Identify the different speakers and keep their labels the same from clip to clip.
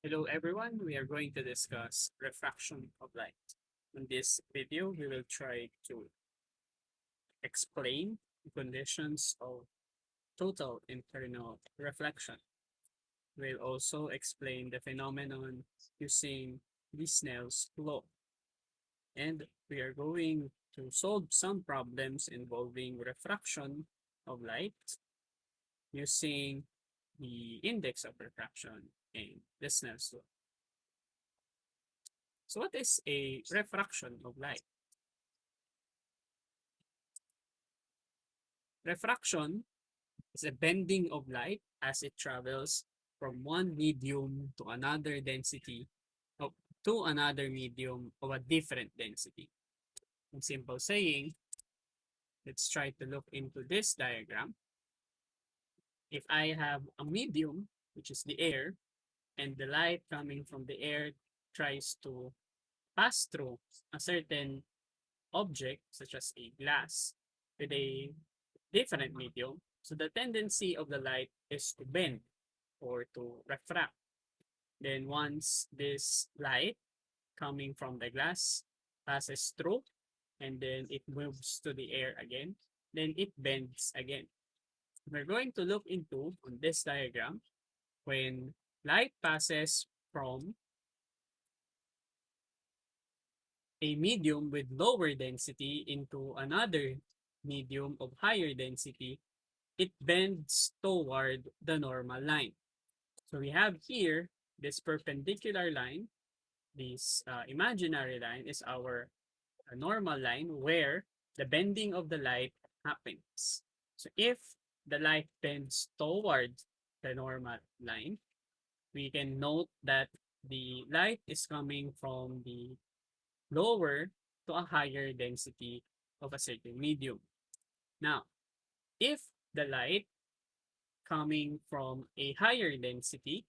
Speaker 1: Hello everyone, we are going to discuss refraction of light. In this video, we will try to explain the conditions of total internal reflection. We'll also explain the phenomenon using the Snell's law. And we are going to solve some problems involving refraction of light using the index of refraction and the Snell's law. So what is a refraction of light? Refraction is a bending of light as it travels from one medium to another density of, to another medium of a different density. In simple saying, let's try to look into this diagram. If I have a medium, which is the air, and the light coming from the air tries to pass through a certain object, such as a glass, with a different medium, so the tendency of the light is to bend or to refract. Then once this light coming from the glass passes through and then it moves to the air again, then it bends again. We're going to look into on this diagram when light passes from a medium with lower density into another medium of higher density, it bends toward the normal line. So we have here this perpendicular line. This imaginary line is our normal line where the bending of the light happens. So if the light bends towards the normal line, we can note that the light is coming from the lower to a higher density of a certain medium. Now, if the light coming from a higher density,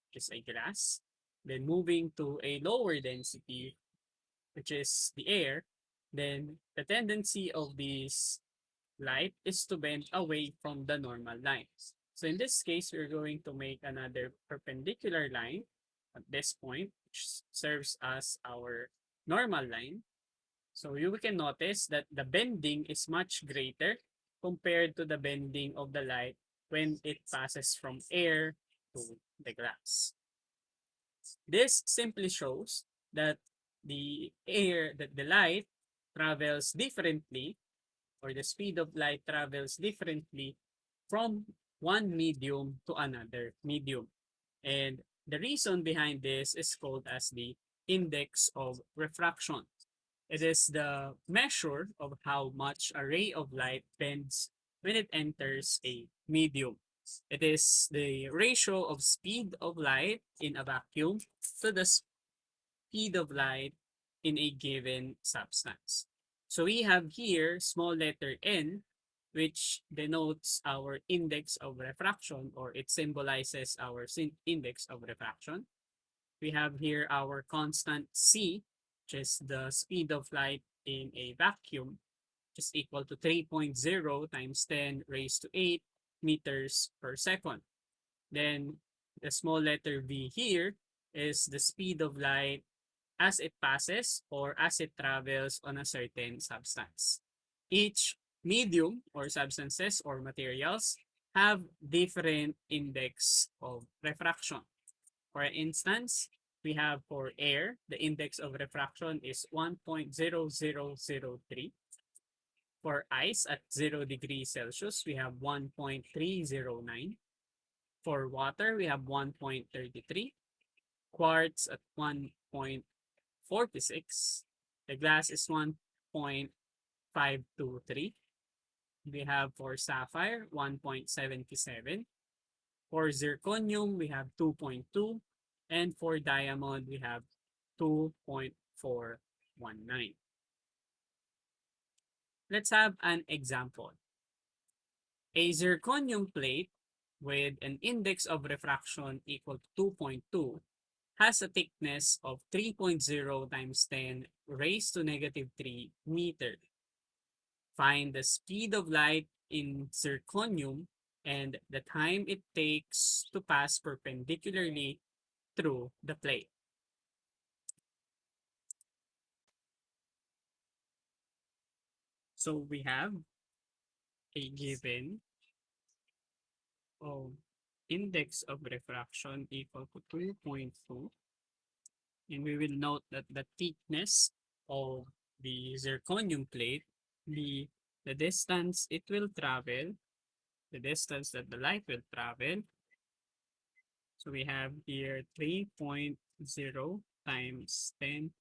Speaker 1: which is a glass, then moving to a lower density, which is the air, then the tendency of this light is to bend away from the normal lines. So in this case, we're going to make another perpendicular line at this point, which serves as our normal line. So you can notice that the bending is much greater compared to the bending of the light when it passes from air to the glass. This simply shows that the light travels differently, or the speed of light travels differently from one medium to another medium. And the reason behind this is called as the index of refraction. It is the measure of how much a ray of light bends when it enters a medium. It is the ratio of speed of light in a vacuum to the speed of light in a given substance. So we have here small letter n, which denotes our index of refraction, or it symbolizes our index of refraction. We have here our constant c, which is the speed of light in a vacuum, which is equal to 3.0 times 10 raised to 8 meters per second. Then the small letter v here is the speed of light as it passes or as it travels on a certain substance. Each medium or substances or materials have different index of refraction. For instance, we have for air, the index of refraction is 1.0003. For ice at 0 degrees Celsius, we have 1.309. For water, we have 1.33. Quartz at 1.46. The glass is 1.523. We have for sapphire, 1.77. For zirconium, we have 2.2. And for diamond, we have 2.419. Let's have an example. A zirconium plate with an index of refraction equal to 2.2 has a thickness of 3.0 times 10 raised to negative 3 meter. Find the speed of light in zirconium and the time it takes to pass perpendicularly through the plate. So we have a given of index of refraction equal to 2.2, and we will note that the thickness of the zirconium plate, the the distance it will travel, the distance that the light will travel. So we have here 3.0 times 10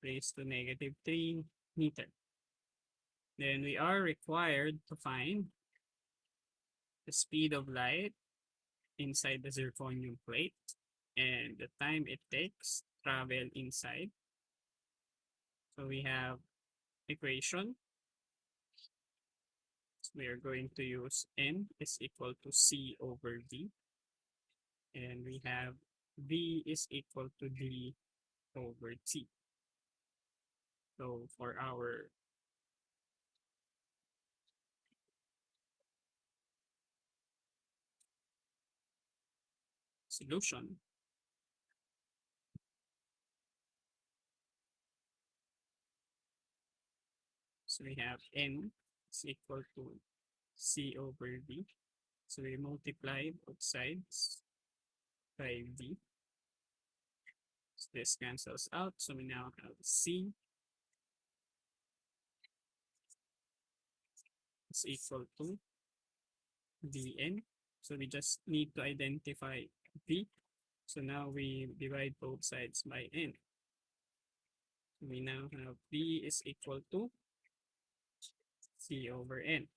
Speaker 1: raised to negative 3 meter. Then we are required to find the speed of light inside the zirconium plate and the time it takes to travel inside. So we have equation. So we are going to use N is equal to C over V. And we have V is equal to D over T. So for our solution, so we have N is equal to C over V. So we multiply both sides by V. So this cancels out. So we now have C is equal to Vn. So we just need to identify V. So now we divide both sides by N. We now have V is equal to C over N.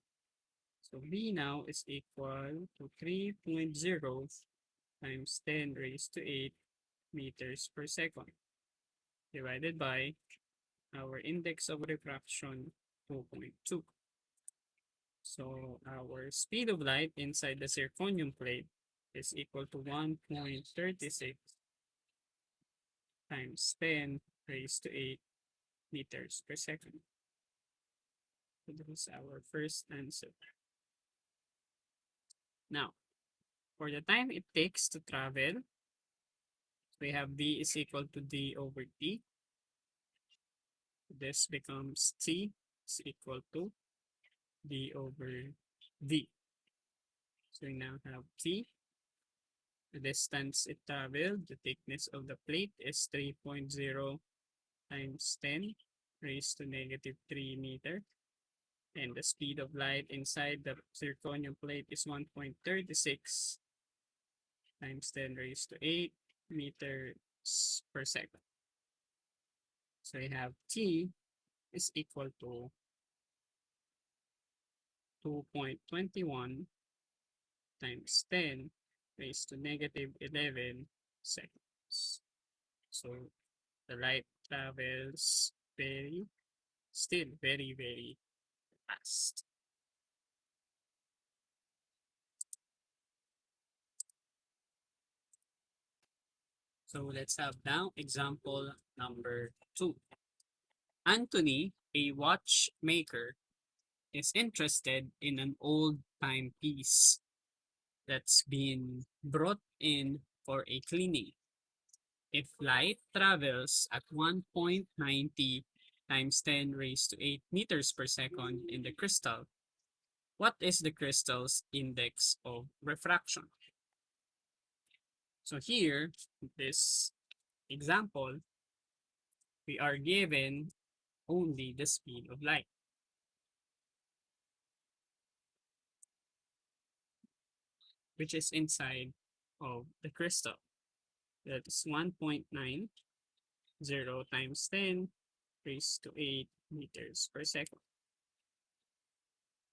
Speaker 1: So V now is equal to 3.0 times 10 raised to 8 meters per second divided by our index of refraction 2.2. So our speed of light inside the zirconium plate is equal to 1.36 times 10 raised to 8 meters per second. So this is our first answer. Now, for the time it takes to travel, we have V is equal to D over T. This becomes T is equal to D over V. So we now have T. The distance it traveled, the thickness of the plate is 3.0 times 10 raised to negative 3 meter. And the speed of light inside the zirconium plate is 1.36 times 10 raised to 8 meters per second. So we have T is equal to 2.21 times 10 raised to negative 11 seconds. So the light travels very fast. So let's have now example number 2. Anthony, a watchmaker, is interested in an old timepiece that's been brought in for a cleaning. If light travels at 1.90 times 10 raised to 8 meters per second in the crystal, what is the crystal's index of refraction? So here, this example, we are given only the speed of light, which is inside of the crystal. That's 1.90 times 10 raised to 8 meters per second.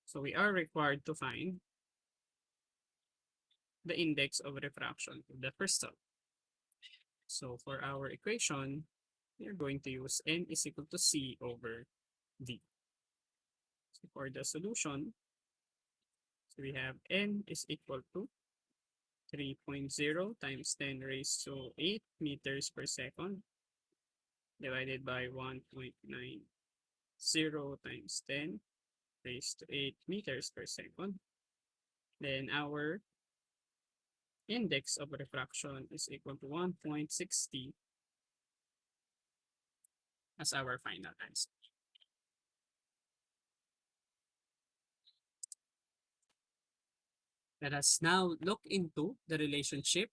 Speaker 1: So we are required to find the index of refraction of the crystal. So for our equation, we are going to use N is equal to C over D. So for the solution, so we have N is equal to 3.0 times 10 raised to 8 meters per second divided by 1.90 times 10 raised to 8 meters per second. Then our index of refraction is equal to 1.60 as our final answer. Let us now look into the relationship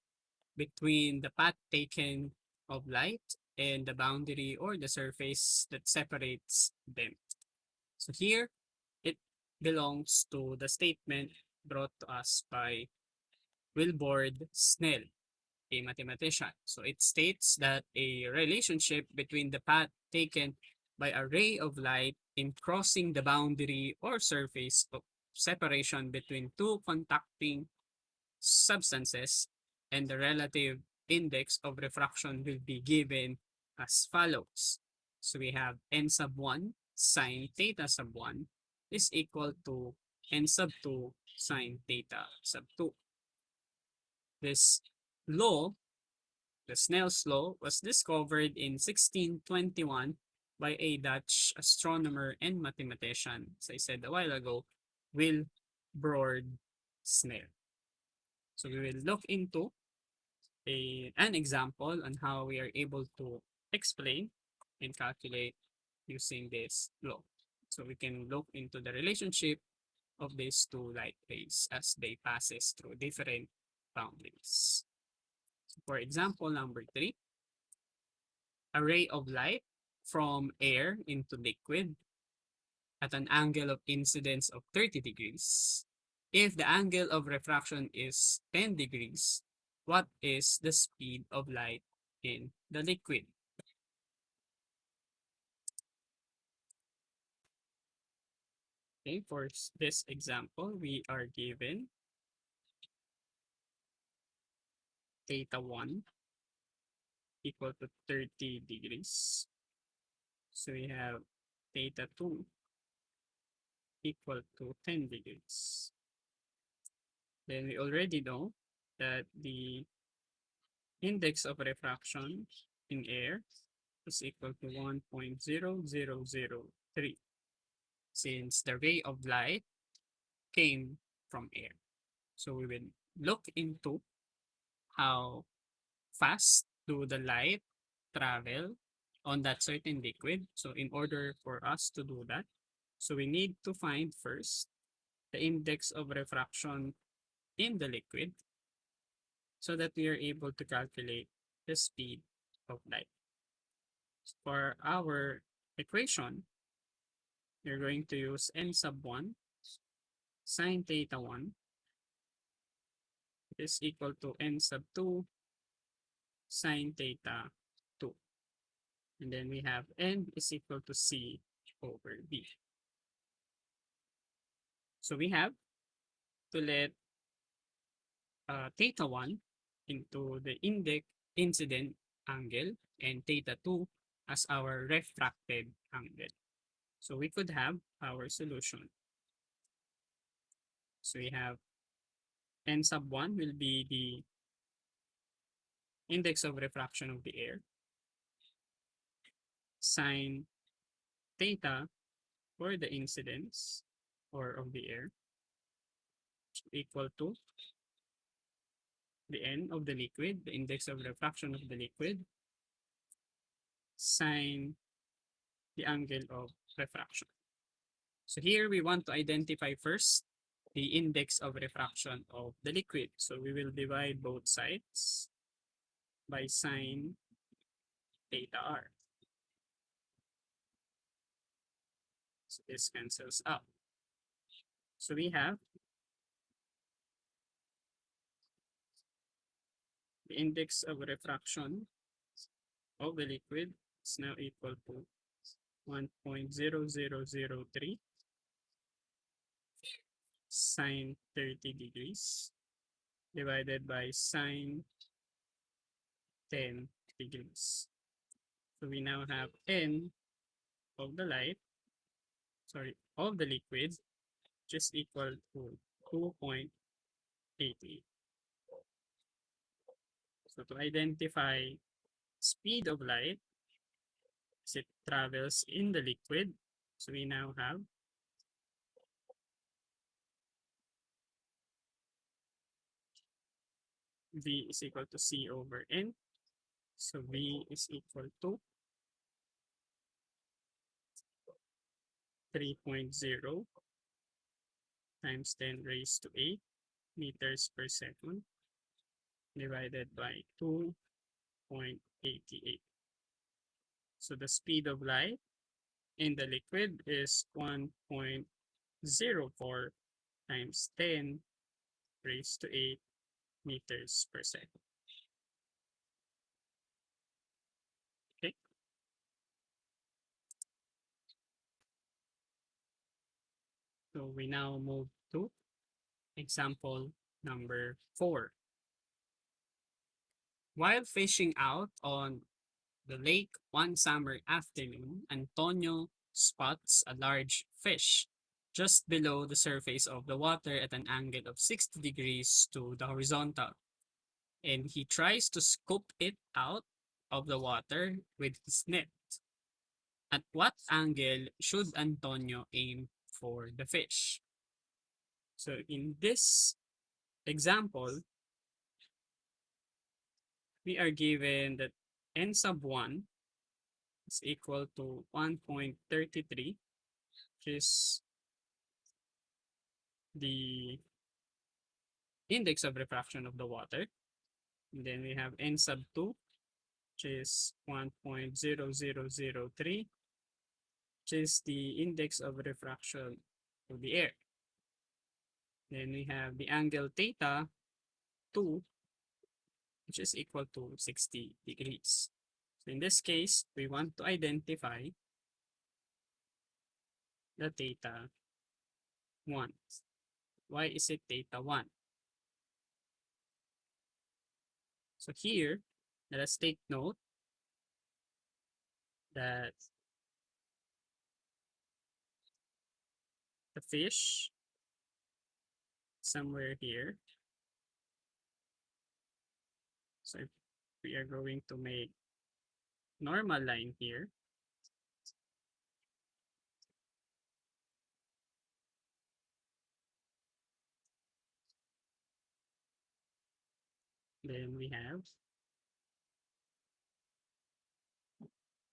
Speaker 1: between the path taken of light and the boundary or the surface that separates them. So here, it belongs to the statement brought to us by Wilbord Snell, a mathematician. So it states that a relationship between the path taken by a ray of light in crossing the boundary or surface of separation between two contacting substances and the relative index of refraction will be given as follows. So we have n sub 1 sine theta sub 1 is equal to n sub 2 sine theta sub 2. This law, the Snell's law, was discovered in 1621 by a Dutch astronomer and mathematician, as I said a while ago, Wilbord Snell. So we will look into an example on how we are able to explain and calculate using this law. So we can look into the relationship of these two light rays as they passes through different boundaries. So for example, number 3, a ray of light from air into liquid at an angle of incidence of 30 degrees. If the angle of refraction is 10 degrees, what is the speed of light in the liquid? Okay, for this example, we are given theta 1 equal to 30 degrees. So we have theta 2 equal to 10 degrees. Then we already know that the index of refraction in air is equal to 1.0003 since the ray of light came from air. So we will look into how fast do the light travel on that certain liquid. So in order for us to do that, so we need to find first the index of refraction in the liquid so that we are able to calculate the speed of light. So for our equation, you're going to use n sub 1 sine theta 1 is equal to n sub 2 sine theta 2. And then we have n is equal to c over b. So we have to let theta 1 into the incident angle and theta 2 as our refracted angle. So we could have our solution. So we have n sub 1 will be the index of refraction of the air, sine theta for the incidence or of the air equal to the n of the liquid, the index of refraction of the liquid, sine the angle of refraction. So here we want to identify first the index of refraction of the liquid. So we will divide both sides by sine theta r. So this cancels out. So we have the index of refraction of the liquid is now equal to 1.0003 sine 30 degrees divided by sine 10 degrees. So we now have n of the light, of the liquid, just equal to 2.88. So to identify speed of light as it travels in the liquid, so we now have V is equal to C over N. So V is equal to 3.0 times 10 raised to 8 meters per second divided by 2.88. So the speed of light in the liquid is 1.04 times 10 raised to 8 meters per second. Okay, so we now move to example number 4. While fishing out on the lake one summer afternoon, Antonio spots a large fish just below the surface of the water at an angle of 60 degrees to the horizontal, and he tries to scoop it out of the water with his net. At what angle should Antonio aim for the fish? So in this example, we are given that n sub 1 is equal to 1.33, which is the index of refraction of the water. And then we have n sub 2, which is 1.0003, which is the index of refraction of the air. Then we have the angle theta 2, which is equal to 60 degrees. So in this case, we want to identify the theta 1. Why is it theta 1? So here, let us take note that the fish somewhere here. So if we are going to make normal line here, then we have,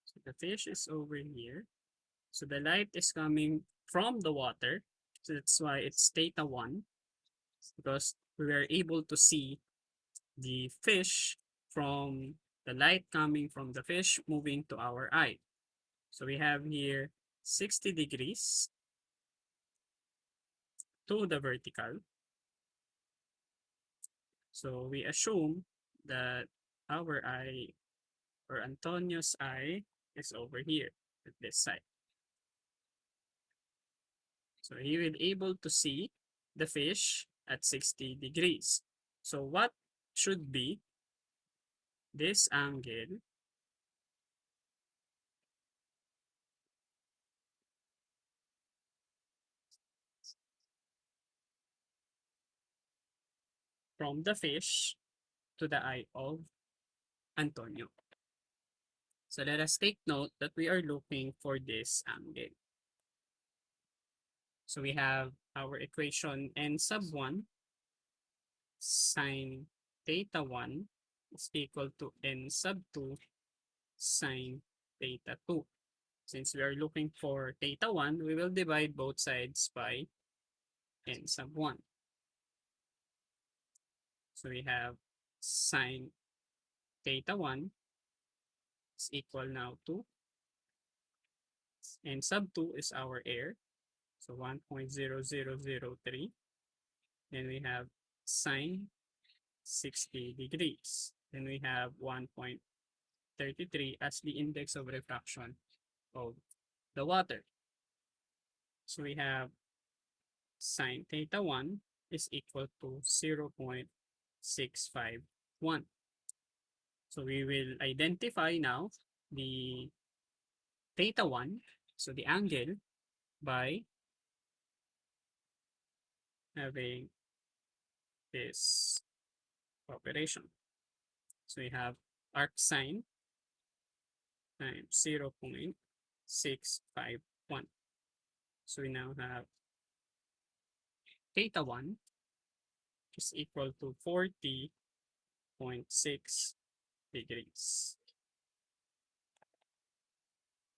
Speaker 1: so the fish is over here. So the light is coming from the water. So that's why it's theta 1, because we are able to see the fish from the light coming from the fish moving to our eye. So we have here 60 degrees to the vertical. So we assume that our eye, or Antonio's eye, is over here at this side. So he will able to see the fish at 60 degrees. So what should be this angle from the fish to the eye of Antonio? So let us take note that we are looking for this angle. So we have our equation n sub 1 sine theta 1 is equal to n sub 2 sine theta 2. Since we are looking for theta 1, we will divide both sides by n sub 1. So we have sine theta 1 is equal now to n sub 2 is our air. So 1.0003. Then we have sine 60 degrees. Then we have 1.33 as the index of refraction of the water. So we have sine theta 1 is equal to 0.651. So we will identify now the theta 1, so the angle, by having this operation. So we have arc sine times 0.651. So we now have theta 1 is equal to 40 40.6 degrees.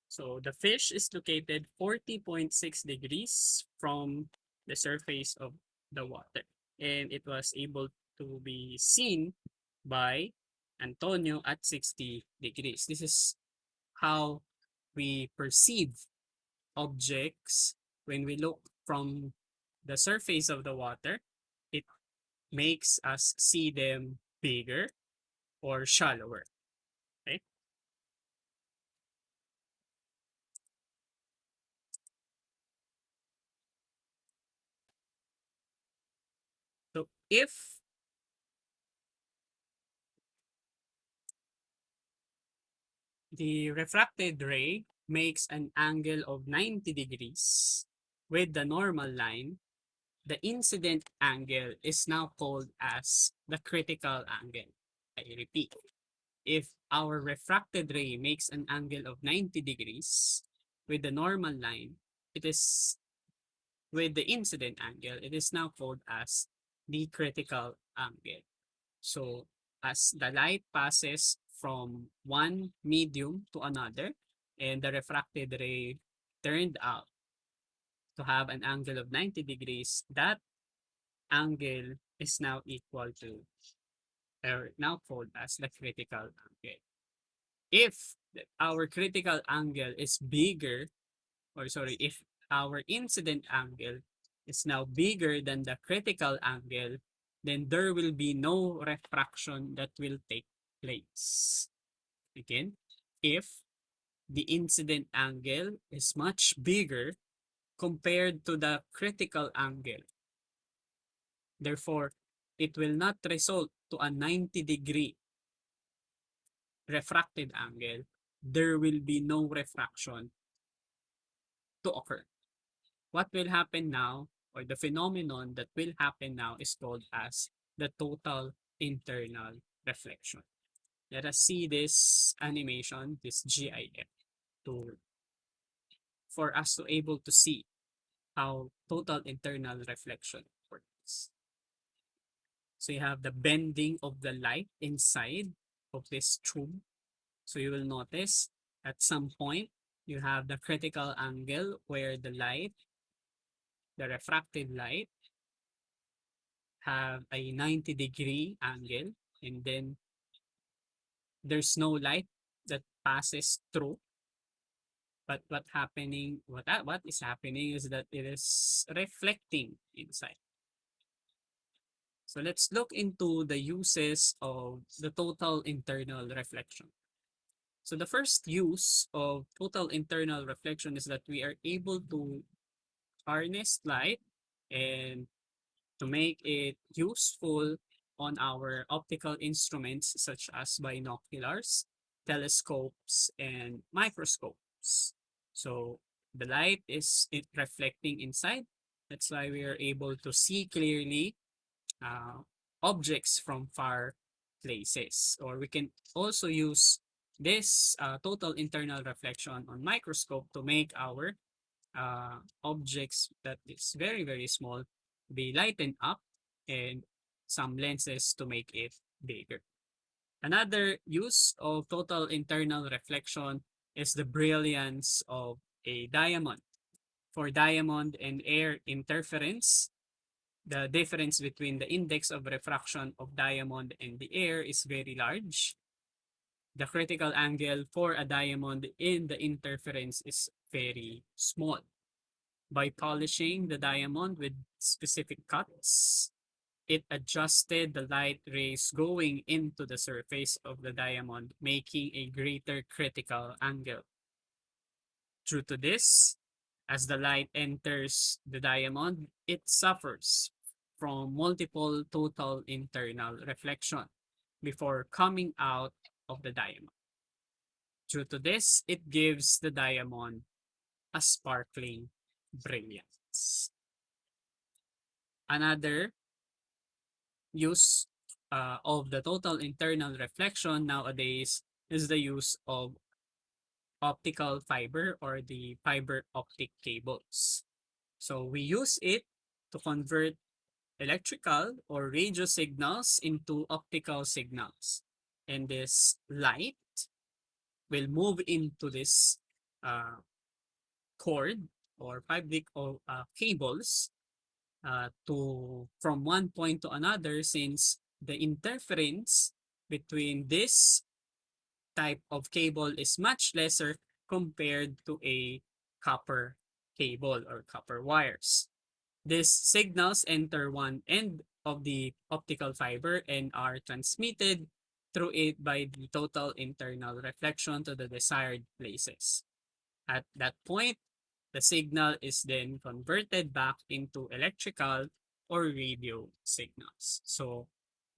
Speaker 1: So the fish is located 40.6 degrees from the surface of the water. And it was able to be seen by Antonio at 60 degrees. This is how we perceive objects when we look from the surface of the water. It makes us see them bigger or shallower. Okay? So if the refracted ray makes an angle of 90 degrees with the normal line, the incident angle is now called as the critical angle. I repeat, if our refracted ray makes an angle of 90 degrees with the normal line, it is with the incident angle, it is now called as the critical angle. So as the light passes from one medium to another and the refracted ray turned out to have an angle of 90 degrees, that angle is now equal to, or now called as the critical angle. If our critical angle is bigger, or sorry, if our incident angle is now bigger than the critical angle, then there will be no refraction that will take place. Again, if the incident angle is much bigger compared to the critical angle, therefore, it will not result to a 90-degree refracted angle. There will be no refraction to occur. What will happen now, or the phenomenon that will happen now, is called as the total internal reflection. Let us see this animation, this GIF, to for us to able to see how total internal reflection works. So you have the bending of the light inside of this tube. So you will notice at some point you have the critical angle where the light, the refracted light, have a 90-degree angle, and then there's no light that passes through. But what is happening is that it is reflecting inside. So let's look into the uses of the total internal reflection. So the first use of total internal reflection is that we are able to harness light and to make it useful on our optical instruments such as binoculars, telescopes, and microscopes. So the light is reflecting inside. That's why we are able to see clearly uh, objects from far places. Or we can also use this total internal reflection on microscope to make our objects that is very, very small be lightened up, and some lenses to make it bigger. Another use of total internal reflection is the brilliance of a diamond. For diamond and air interference, the difference between the index of refraction of diamond and the air is very large. The critical angle for a diamond in the interference is very small. By polishing the diamond with specific cuts, it adjusted the light rays going into the surface of the diamond, making a greater critical angle. Due to this, as the light enters the diamond, it suffers from multiple total internal reflection before coming out of the diamond. Due to this, it gives the diamond a sparkling brilliance. Another use of the total internal reflection nowadays is the use of optical fiber or the fiber optic cables. So we use it to convert electrical or radio signals into optical signals. And this light will move into this uh, cord or fabric of cables to from one point to another, since the interference between this type of cable is much lesser compared to a copper cable or copper wires. These signals enter one end of the optical fiber and are transmitted through it by the total internal reflection to the desired places. At that point, the signal is then converted back into electrical or radio signals. So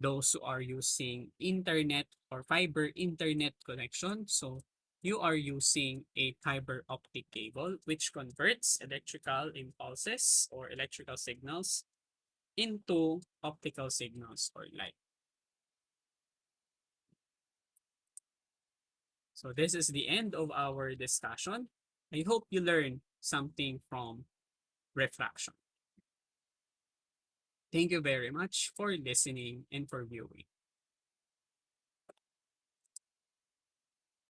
Speaker 1: those who are using internet or fiber internet connection, so you are using a fiber optic cable which converts electrical impulses or electrical signals into optical signals or light. So this is the end of our discussion. I hope you learned something from refraction. Thank you very much for listening and for viewing.